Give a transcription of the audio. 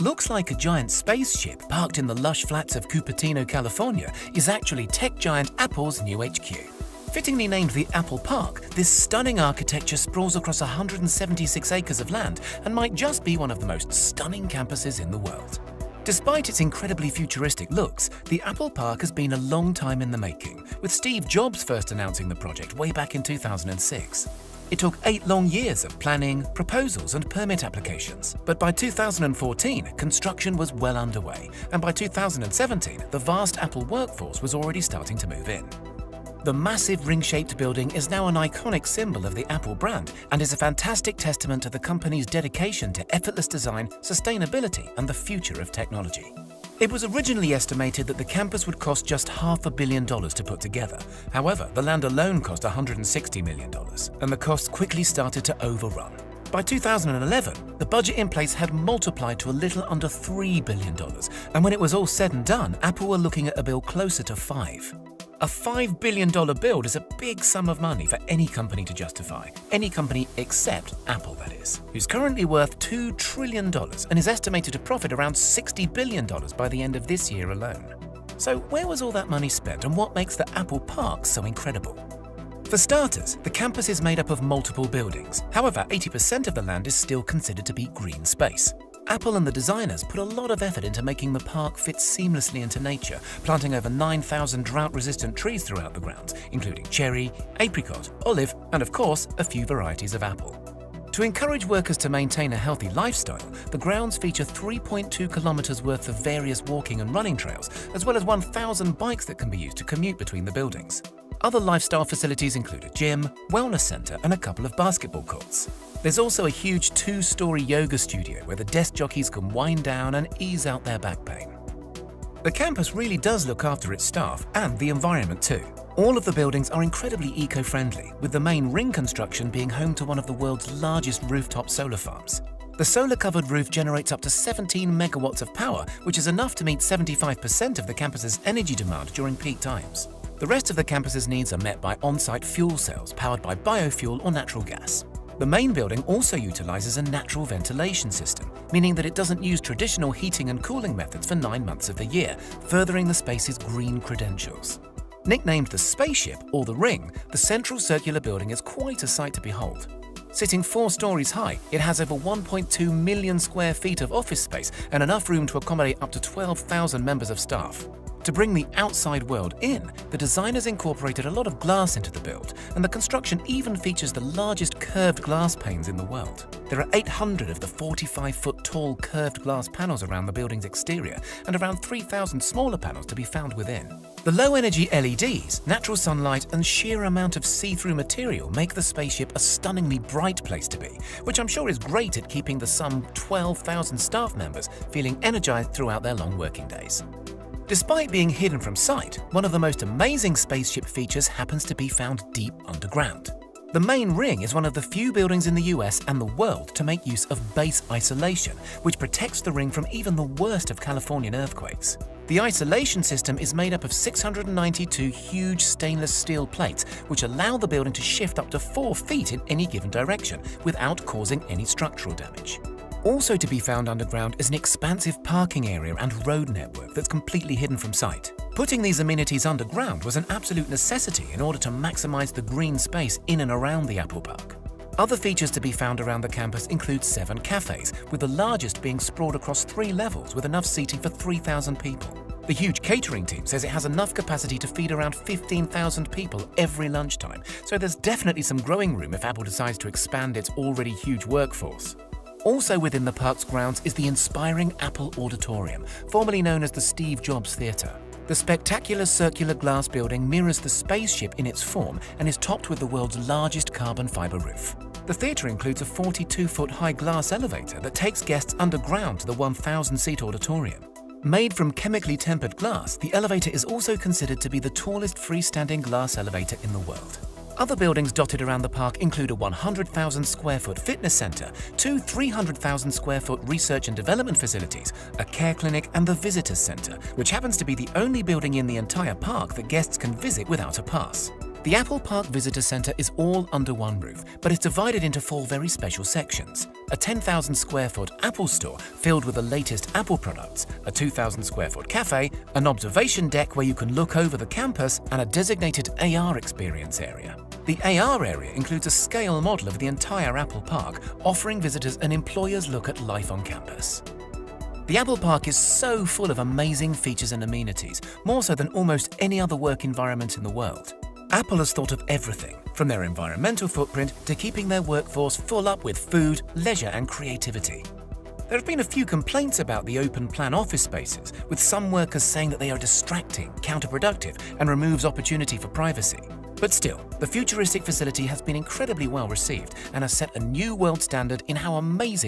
looks like a giant spaceship parked in the lush flats of Cupertino, California, is actually tech giant Apple's new HQ. Fittingly named the Apple Park, this stunning architecture sprawls across 176 acres of land and might just be one of the most stunning campuses in the world. Despite its incredibly futuristic looks, the Apple Park has been a long time in the making, with Steve Jobs first announcing the project way back in 2006. It took 8 long years of planning, proposals and permit applications, but by 2014, construction was well underway, and by 2017, the vast Apple workforce was already starting to move in. The massive ring-shaped building is now an iconic symbol of the Apple brand and is a fantastic testament to the company's dedication to effortless design, sustainability, and the future of technology. It was originally estimated that the campus would cost just $500 million to put together. However, the land alone cost $160 million, and the costs quickly started to overrun. By 2011, the budget in place had multiplied to a little under $3 billion, and when it was all said and done, Apple were looking at a bill closer to $5. A $5 billion build is a big sum of money for any company to justify. Any company except Apple, that is, who's currently worth $2 trillion and is estimated to profit around $60 billion by the end of this year alone. So where was all that money spent, and what makes the Apple Park so incredible? For starters, the campus is made up of multiple buildings. However, 80% of the land is still considered to be green space. Apple and the designers put a lot of effort into making the park fit seamlessly into nature, planting over 9,000 drought-resistant trees throughout the grounds, including cherry, apricot, olive, and of course, a few varieties of apple. To encourage workers to maintain a healthy lifestyle, the grounds feature 3.2 kilometers worth of various walking and running trails, as well as 1,000 bikes that can be used to commute between the buildings. Other lifestyle facilities include a gym, wellness center, and a couple of basketball courts. There's also a huge 2-story yoga studio where the desk jockeys can wind down and ease out their back pain. The campus really does look after its staff and the environment too. All of the buildings are incredibly eco-friendly, with the main ring construction being home to one of the world's largest rooftop solar farms. The solar-covered roof generates up to 17 megawatts of power, which is enough to meet 75% of the campus's energy demand during peak times. The rest of the campus's needs are met by on-site fuel cells powered by biofuel or natural gas. The main building also utilizes a natural ventilation system, meaning that it doesn't use traditional heating and cooling methods for 9 months of the year, furthering the space's green credentials. Nicknamed the Spaceship or the Ring, the central circular building is quite a sight to behold. Sitting 4 stories high, it has over 1.2 million square feet of office space and enough room to accommodate up to 12,000 members of staff. To bring the outside world in, the designers incorporated a lot of glass into the build, and the construction even features the largest curved glass panes in the world. There are 800 of the 45-foot tall curved glass panels around the building's exterior, and around 3,000 smaller panels to be found within. The low-energy LEDs, natural sunlight, and sheer amount of see-through material make the spaceship a stunningly bright place to be, which I'm sure is great at keeping the some 12,000 staff members feeling energized throughout their long working days. Despite being hidden from sight, one of the most amazing spaceship features happens to be found deep underground. The main ring is one of the few buildings in the US and the world to make use of base isolation, which protects the ring from even the worst of Californian earthquakes. The isolation system is made up of 692 huge stainless steel plates, which allow the building to shift up to 4 feet in any given direction without causing any structural damage. Also to be found underground is an expansive parking area and road network that's completely hidden from sight. Putting these amenities underground was an absolute necessity in order to maximize the green space in and around the Apple Park. Other features to be found around the campus include 7 cafes, with the largest being sprawled across 3 levels with enough seating for 3,000 people. The huge catering team says it has enough capacity to feed around 15,000 people every lunchtime, so there's definitely some growing room if Apple decides to expand its already huge workforce. Also within the park's grounds is the inspiring Apple Auditorium, formerly known as the Steve Jobs Theater. The spectacular circular glass building mirrors the spaceship in its form and is topped with the world's largest carbon fiber roof. The theater includes a 42-foot high glass elevator that takes guests underground to the 1,000-seat auditorium. Made from chemically tempered glass, the elevator is also considered to be the tallest freestanding glass elevator in the world. Other buildings dotted around the park include a 100,000 square foot fitness center, 2 300,000 square foot research and development facilities, a care clinic, and the visitors center, which happens to be the only building in the entire park that guests can visit without a pass. The Apple Park Visitor Centre is all under one roof, but it's divided into 4 very special sections. A 10,000 square foot Apple store filled with the latest Apple products, a 2,000 square foot cafe, an observation deck where you can look over the campus, and a designated AR experience area. The AR area includes a scale model of the entire Apple Park, offering visitors an employer's look at life on campus. The Apple Park is so full of amazing features and amenities, more so than almost any other work environment in the world. Apple has thought of everything, from their environmental footprint to keeping their workforce full up with food, leisure and creativity. There have been a few complaints about the open-plan office spaces, with some workers saying that they are distracting, counterproductive and removes opportunity for privacy. But still, the futuristic facility has been incredibly well received and has set a new world standard in how amazing